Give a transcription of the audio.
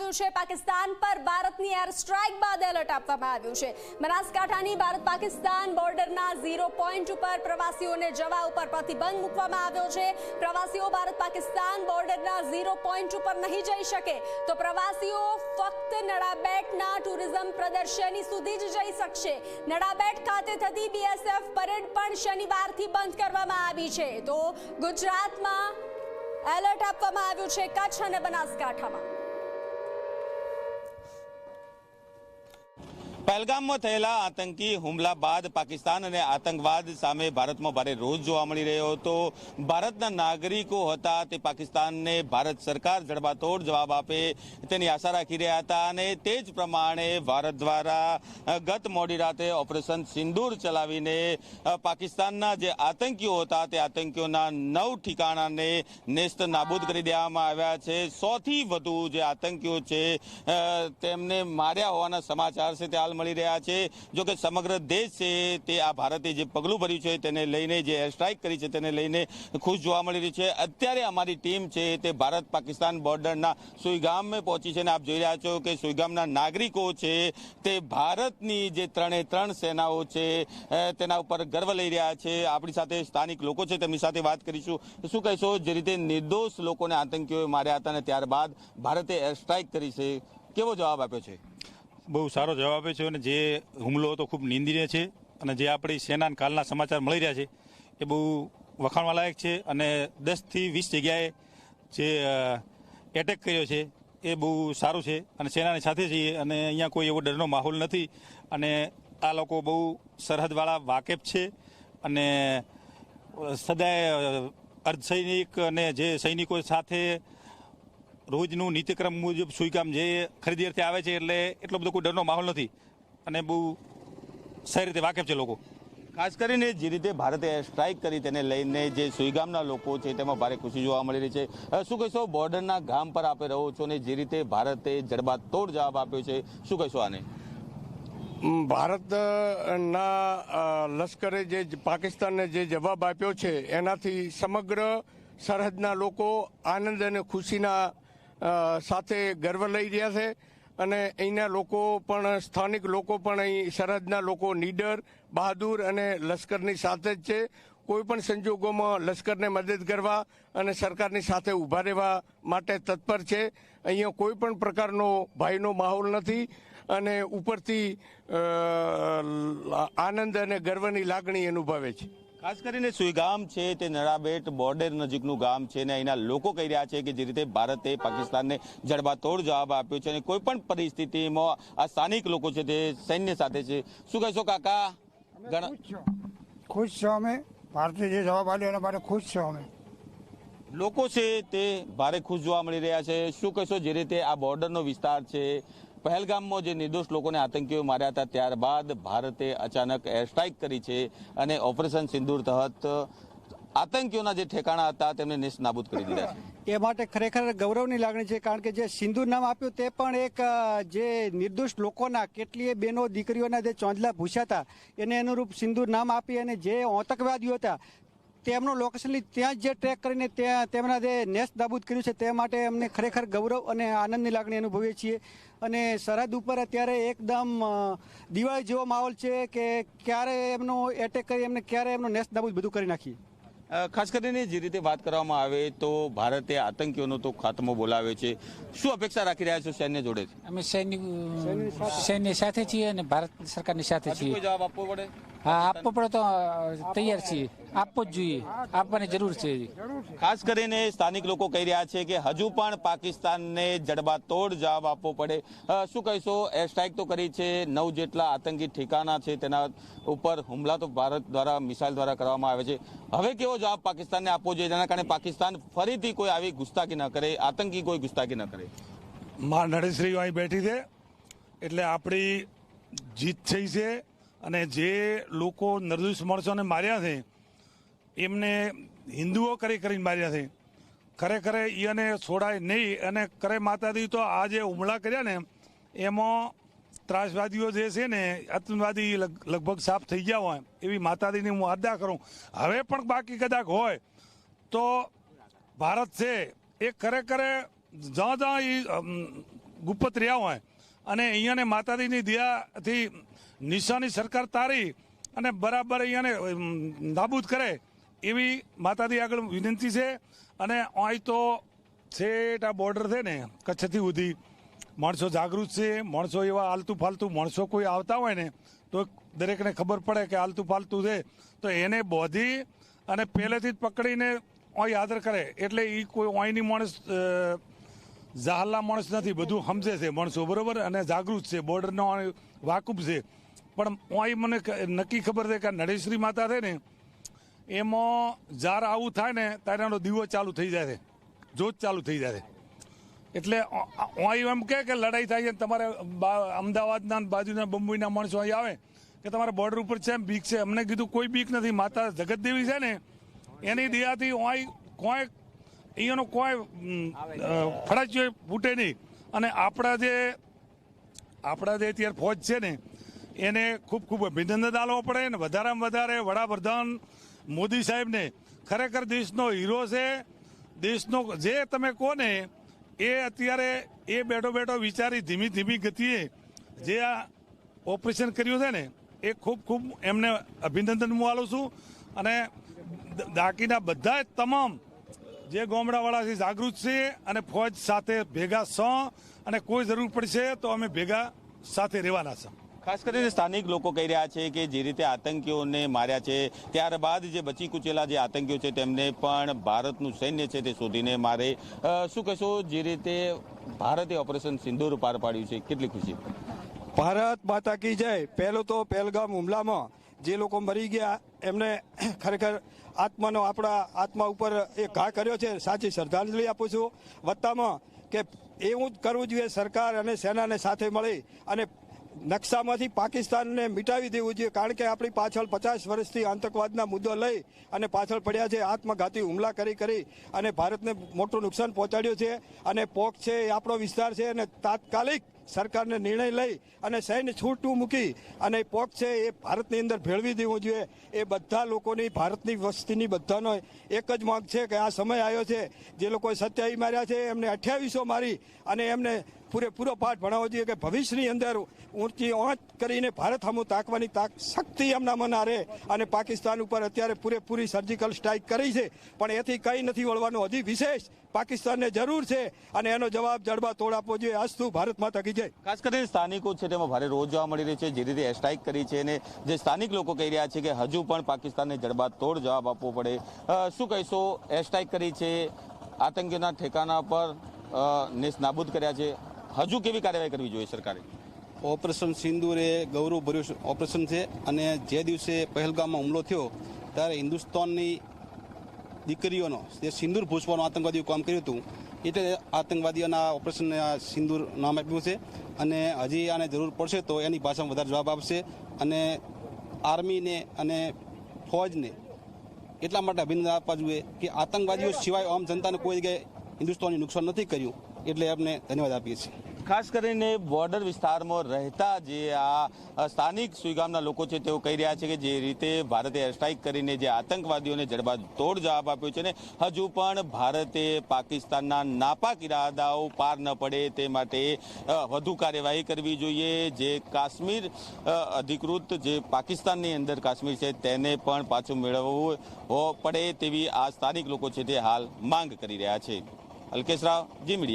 આવ્યું છે। પાકિસ્તાન પર ભારતની એર સ્ટ્રાઇક બાદ એલર્ટ આપવામાં આવ્યું છે। બનાસકાંઠાની ભારત પાકિસ્તાન બોર્ડરના 0 પોઈન્ટ ઉપર પ્રવાસીઓને જવા ઉપર પ્રતિબંધ મૂકવામાં આવ્યો છે। પ્રવાસીઓ ભારત પાકિસ્તાન બોર્ડરના 0 પોઈન્ટ ઉપર નહીં જઈ શકે, તો પ્રવાસીઓ ફક્ત નડાબેટના ટુરિઝમ પ્રદર્શની સુધી જ જઈ શકશે। નડાબેટ ખાતે થતી બીએસએફ પરેડ પણ શનિવારથી બંધ કરવામાં આવી છે। તો ગુજરાતમાં એલર્ટ આપવામાં આવ્યું છે કચ્છ અને બનાસકાંઠામાં। પહેલગામમાં થયેલા આતંકી હુમલા બાદ પાકિસ્તાન અને આતંકવાદ સામે ભારતમાં ભારે રોષ જોવા મળી રહ્યો હતો। ભારતના નાગરિકો હતા તે પાકિસ્તાનને ભારત સરકાર જડબાતોડ જવાબ આપે તેની આશા રાખી રહ્યા હતા અને તે જ પ્રમાણે ભારત દ્વારા ગત મોડી રાતે ઓપરેશન સિંદૂર ચલાવીને પાકિસ્તાનના જે આતંકીઓ હતા તે આતંકીઓના 9 ઠિકાણાને નેસ્ત નાબૂદ કરી દેવામાં આવ્યા છે। 100થી વધુ જે આતંકીઓ છે તેમને માર્યા હોવાના સમાચાર છે તે મળી રહ્યા છે। જો કે સમગ્ર દેશ છે તે આ ભારતે જે પગલું ભર્યું છે તેને લઈને, જે એર સ્ટ્રાઇક કરી છે તેને લઈને ખુશ જોવા મળી રહી છે। અત્યારે અમારી ટીમ છે તે ભારત પાકિસ્તાન બોર્ડરના સુઈગામમાં પહોંચી છે અને આપ જોઈ રહ્યા છો કે સુઈગામના નાગરિકો છે તે ભારતની જે 3 સેનાઓ છે તેના ઉપર ગર્વ લઈ રહ્યા છે। આપણી સાથે સ્થાનિક લોકો છે, તેમની સાથે વાત કરીશું। શું કહેશો, જે રીતે નિર્દોષ લોકોને આતંકીઓએ માર્યા હતા અને ત્યારબાદ ભારતે એર સ્ટ્રાઇક કરી છે, કેવો જવાબ આપ્યો છે? બહુ સારો જવાબ આપ્યો છે અને જે હુમલો હતો ખૂબ નિંદનીય છે અને જે આપણી સેનાના કાલના સમાચાર મળી રહ્યા છે એ બહુ વખાણવા લાયક છે અને 10થી 20 જગ્યાએ જે એટેક કર્યો છે એ બહુ સારું છે અને સેનાની સાથે છીએ અને અહીંયા કોઈ એવો ડરનો માહોલ નથી અને આ લોકો બહુ સરહદવાળા વાકેફ છે અને સદાય અર્ધસૈનિક અને જે સૈનિકો સાથે રોજનું નિત્યક્રમ મુજબ સુઈગામ જે ખરીદી અર્થે આવે છે એટલે એટલો બધો કોઈ ડરનો માહોલ નથી અને બહુ સારી રીતે વાકેફ છે લોકો। ખાસ કરીને જે રીતે ભારતે એર સ્ટ્રાઇક કરી તેને લઈને જે સુઈગામના લોકો છે તેમાં ભારે ખુશી જોવા મળી રહી છે। શું કહેશો, બોર્ડરના ગામ પર આપે રહો છો ને જે રીતે ભારતે જડબાતોડ જવાબ આપ્યો છે, શું કહેશો આને? ભારતના લશ્કરે જે પાકિસ્તાનને જે જવાબ આપ્યો છે એનાથી સમગ્ર સરહદના લોકો આનંદ અને ખુશીના સાથે ગર્વ લઈ રહ્યા છે અને અહીંના લોકો પણ, સ્થાનિક લોકો પણ અહીં સરહદના લોકો નીડર, બહાદુર અને લશ્કરની સાથે જ છે। કોઈ પણ સંજોગોમાં લશ્કરને મદદ કરવા અને સરકારની સાથે ઊભા રહેવા માટે તત્પર છે। અહીંયા કોઈ પણ પ્રકારનો ભયનો માહોલ નથી અને ઉપરથી આનંદ અને ગર્વની લાગણી અનુભવે છે। ખાસ કરીને સુઈગામ છે તે નડાબેટ બોર્ડર નજીકનું ગામ છે અને અહીંના લોકો કહી રહ્યા છે કે જે રીતે ભારતે પાકિસ્તાનને જડબાતોડ જવાબ આપ્યો છે અને કોઈ પણ પરિસ્થિતિમાં આ સ્થાનિક લોકો છે તે સૈન્ય સાથે છે। શું કહેશો કાકા? ખુશ છો અમે, ભારતે જે જવાબ આપ્યો એના માટે ખુશ છો અમે। લોકો છે તે ભારે ખુશ જોવા મળી રહ્યા છે। શું કહેશો, જે રીતે આ બોર્ડરનો વિસ્તાર છે, પહેલગામમાં જે નિર્દોષ લોકોને આતંકીઓ માર્યા હતા ત્યારબાદ ભારતે અચાનક એર સ્ટ્રાઇક કરી છે અને ઓપરેશન સિંદૂર તહત આતંકીઓના જે ઠેકાણા હતા તેમને નેસ્ત નાબૂદ કરી દીધા છે। એ માટે ખરેખર ગૌરવની લાગણી છે, કારણ કે જે સિંદૂર નામ આપ્યું તે પણ એક જે નિર્દોષ લોકોના, કેટલીય બહેનો દીકરીઓના જે ચોંદલા ભૂસ્યા હતા એને અનુરૂપ સિંદૂર નામ આપી અને જે આતંકવાદીઓ હતા તેમનો લોકેશનલી ત્યાં જ જે ટ્રેક કરીને ત્યાં તેમના જે નેસ્ત નાબૂદ કર્યું છે તે માટે અમને ખરેખર ગૌરવ અને આનંદની લાગણી અનુભવીએ છીએ અને સરહદ ઉપર અત્યારે એકદમ દિવાળી જેવો માહોલ છે કે ક્યારે એમનો એટેક કરી એમને ક્યારે એમનો નેસ્ત નાબૂદ બધું કરી નાખીએ। ખાસ કરીને જે રીતે વાત કરવામાં આવે તો ભારતે આતંકીઓનો તો ખાત્મો બોલાવ્યો છે, શું અપેક્ષા રાખી રહ્યા છો સૈન્ય જોડે? અમે સૈન્ય સાથે છીએ અને ભારત સરકારની સાથે છીએ। કોઈ જવાબ આપવો પડે? હા, આપવો પડે તો તૈયાર છીએ, આપવો જ જોઈએ, આપવાની જરૂર છે। ખાસ કરીને સ્થાનિક લોકો કહી રહ્યા છે કે હજુ પણ પાકિસ્તાનને જડબાતોડ જવાબ આપવો પડે। શું કહેશો, એર સ્ટ્રાઇક તો કરી છે, 9 જેટલા આતંકી ઠેકાણા છે તેના ઉપર હુમલા તો ભારત દ્વારા મિસાઇલ દ્વારા કરવામાં આવે છે। હવે કેવો જવાબ પાકિસ્તાનને આપવો જોઈએ જેના કારણે પાકિસ્તાન ફરીથી કોઈ આવી ગુસ્તાખી ન કરે, આતંકી કોઈ ગુસ્તાખી ન કરે? માં નરેશ્રી અહીં બેઠી છે એટલે આપણી જીત થઈ છે અને જે લોકો નિર્દોષ માણસોને માર્યા છે એમને હિન્દુઓ કરીને માર્યા છે, ખરેખર એને છોડાય નહીં અને કરે માતાજી તો આ જે હુમલા કર્યા ને એમાં ત્રાસવાદીઓ જે છે ને આતંકવાદી લગભગ સાફ થઈ ગયા હોય એવી માતાજીની હું આદા કરું। હવે પણ બાકી કદાચ હોય તો ભારત છે એ ખરેખર જ્યાં જ્યાં ગુપ્ત રહ્યા હોય અને અહીંયાને માતાજીની દયાથી નિશાની સરકાર તારી અને બરાબર અહીંયાને નાબૂદ કરે એવી માતાજી આગળ વિનંતી છે. અને અહીં તો છેટ આ બોર્ડર છે ને કચ્છથી સુધી માણસો જાગૃત છે. માણસો એવા આલતુ ફાલતુ માણસો કોઈ આવતા હોય ને તો દરેકને ખબર પડે કે આલતુ ફાલતુ છે તો એને બોધી અને પહેલેથી જ પકડીને અહીં આદર કરે. એટલે એ કોઈ અહીંની માણસ જાહલા માણસ નથી, બધું સમજે છે માણસો બરોબર અને જાગૃત છે, બોર્ડરનો વાકુફ છે. પણ અહીં મને નક્કી ખબર છે કે નડેશ્વરી માતા છે ને એમાં જ્યારે આવું થાય ને ત્યારે એનો દીવો ચાલુ થઈ જાય છે, જોત ચાલુ થઈ જાય છે. એટલે અહીં એમ કે લડાઈ થાય છે તમારે અમદાવાદના બાજુના બંબઈના માણસો અહીં આવે કે તમારા બોર્ડર ઉપર છે એમ બીક છે. અમને કીધું કોઈ બીક નથી, માતા જગતદેવી છે ને એની દયાથી અહીં કોઈ અહીંયાનો કોઈ ફડાચ્યો ફૂટે નહીં. અને આપણા જે અત્યારે ફોજ છે ને એને ખૂબ ખૂબ અભિનંદન આપવો પડે ને વધારેમાં વધારે વડાપ્રધાન મોદી સાહેબને ખરેખર દેશનો હીરો છે. દેશનો જે તમે કહો ને એ અત્યારે એ બેઠો બેઠો વિચારી ધીમી ધીમી ગતિએ જે આ ઓપરેશન કર્યું છે ને એ ખૂબ ખૂબ એમને અભિનંદન હું આલું છું. અને બાકીના બધા જ તમામ જે ગામડાવાળા છે જાગૃત છે અને ફોજ સાથે ભેગા છો અને કોઈ જરૂર પડશે તો અમે ભેગા સાથે રહેવાના છે. ખાસ કરીને સ્થાનિક લોકો કહી રહ્યા છે કે જે રીતે આતંકીઓને માર્યા છે ત્યારબાદ જે બચી કુચેલા જે આતંકીઓ છે તેમને પણ ભારતનું સૈન્ય છે તે શોધીને મારે. શું કહેશો, જે રીતે ભારતે ઓપરેશન સિંદૂર પાર પાડ્યું છે કેટલી ખુશી? ભારત માતા કી જય. પહેલું તો પહેલગામ હુમલામાં જે લોકો મરી ગયા એમને ખરેખર આત્માનો આપણા આત્મા ઉપર એ ઘા કર્યો છે, સાચી શ્રદ્ધાંજલિ આપું છું. વત્તામાં કે એવું જ કરવું જોઈએ સરકાર અને સેનાને સાથે મળી અને નકશામાંથી પાકિસ્તાનને મિટાવી દેવું જોઈએ. કારણ કે આપણી પાછળ 50 વર્ષથી આતંકવાદના મુદ્દો લઈ અને પાછળ પડ્યા છે, આત્મઘાતી હુમલા કરી અને ભારતને મોટું નુકસાન પહોંચાડ્યું છે. અને પોક છે એ આપણો વિસ્તાર છે અને તાત્કાલિક સરકારને નિર્ણય લઈ અને સૈન્ય છૂટું મૂકી અને પોક છે એ ભારતની અંદર ભેળવી દેવું જોઈએ. એ બધા લોકોની ભારતની વસ્તીની બધાનો એક જ માંગ છે કે આ સમય આવ્યો છે જે લોકોએ 27 માર્યા છે એમને 2800 મારી અને એમને પૂરેપૂરો પાઠ ભણાવવો જોઈએ કે ભવિષ્યની અંદર ઊંચી ઓંચ કરીને ભારત સામુ તાકવાની શક્તિ એમનામાં રહે. અને પાકિસ્તાન ઉપર અત્યારે પૂરેપૂરી સર્જિકલ સ્ટ્રાઇક કરી છે પણ એથી કંઈ નથી વળવાનું. હજી વિશેષ પાકિસ્તાનને જરૂર છે અને એનો જવાબ જડબા તોડ આપવો જોઈએ. અસ્તુ ભારત માતા કી જય. ખાસ કરીને સ્થાનિકો છે તેમાં ભારે રોજ જોવા મળી રહી છે. જે રીતે એર સ્ટ્રાઇક કરી છે અને જે સ્થાનિક લોકો કહી રહ્યા છે કે હજુ પણ પાકિસ્તાનને જડબા તોડ જવાબ આપવો પડે. શું કહીશો, એર સ્ટ્રાઇક કરી છે, આતંકીઓના ઠેકાણા પર નેસ નાબૂદ કર્યા છે, હજુ કેવી કાર્યવાહી કરવી જોઈએ સરકારે? ઓપરેશન સિંદૂર એ ગૌરવભર્યું ઓપરેશન છે અને જે દિવસે પહેલગામમાં હુમલો થયો ત્યારે હિન્દુસ્તાનની દીકરીઓનો જે સિંદૂર ભૂસવાનું આતંકવાદીઓ કામ કર્યું હતું એટલે આતંકવાદીઓના ઓપરેશનને સિંદૂર નામ આપ્યું છે. અને હજી આને જરૂર પડશે તો એની ભાષામાં વધારે જવાબ આપશે. અને આર્મીને અને ફોજને એટલા માટે અભિનંદન આપવા જોઈએ કે આતંકવાદીઓ સિવાય આમ જનતાને કોઈ જગ્યાએ હિન્દુસ્તાનને નુકસાન નથી કર્યું, એટલે એમને ધન્યવાદ આપીએ છીએ. ખાસ કરીને બોર્ડર વિસ્તારમાં રહેતા જે આ સ્થાનિક સુઈગામના લોકો છે તેઓ કહી રહ્યા છે કે જે રીતે ભારતે એર સ્ટ્રાઇક કરીને જે આતંકવાદીઓને જડબાતોડ જવાબ આપ્યો છે ને હજુ પણ ભારતે પાકિસ્તાનના નાપાક ઇરાદાઓ પાર ન પડે તે માટે વધુ કાર્યવાહી કરવી જોઈએ. જે કાશ્મીર અધિકૃત જે પાકિસ્તાનની અંદર કાશ્મીર છે તેને પણ પાછું મેળવવું પડે તેવી આ સ્થાનિક લોકો છે તે હાલ માંગ કરી રહ્યા છે. અલ્કેશ રાવ, જી મીડિયા.